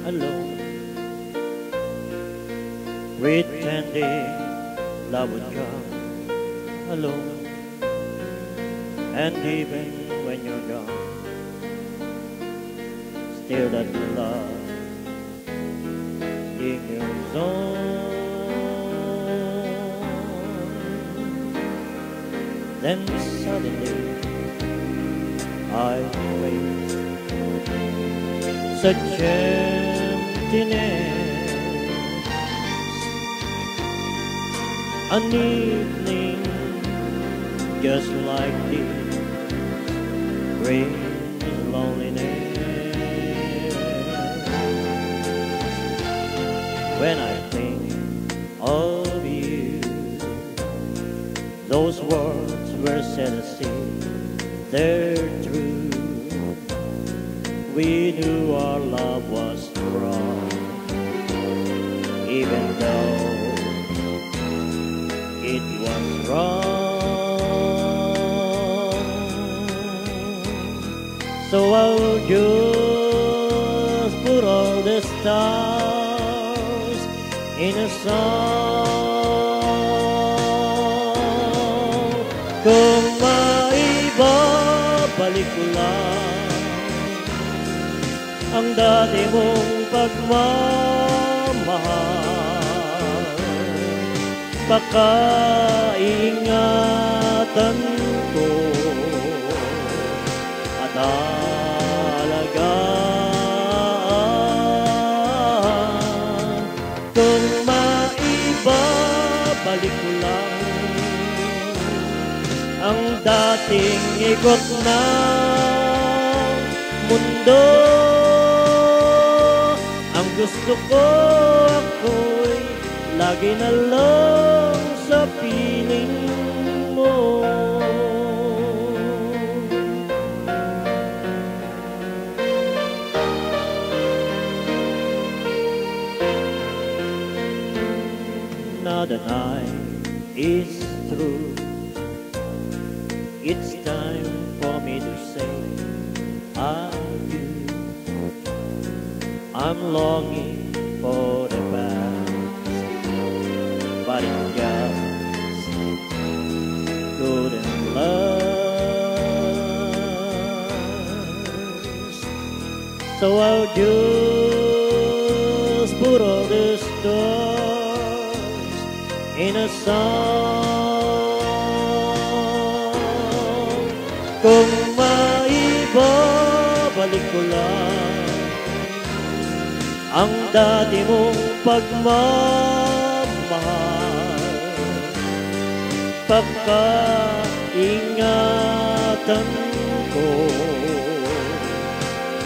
alone, pretending love would come alone. And even when you're gone, still that love in your zone. Then suddenly I face such emptiness. An evening just like this brings loneliness. When I think of you, those words were said as if they're true. We knew our love was strong, even though it was wrong. So I'll just put all the stars in a song. Kung maibabalik ko lang ang dati mong pagmamahal, baka iingatan ko at alagaan. Kung maibabalik ko lang ang dating ikot ng mundo, ang gusto ko ako'y lagi na lang sa piling mo. Now the night is through, it's time for me to say adieu. I'm longing for the past, but it just couldn't last. So I'll just put all the stars in a song. Kung maibabalik ko lang ang dati mong pagmamahal, pagkaingatan ko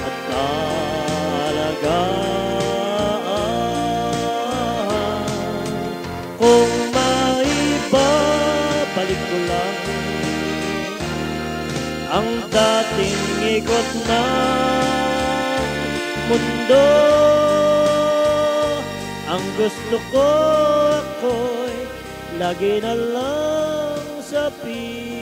at alagaan. Kung maibabalik ko lang ang dating ikot ng mundo, ang gusto ko ako'y lagi na lang sa piling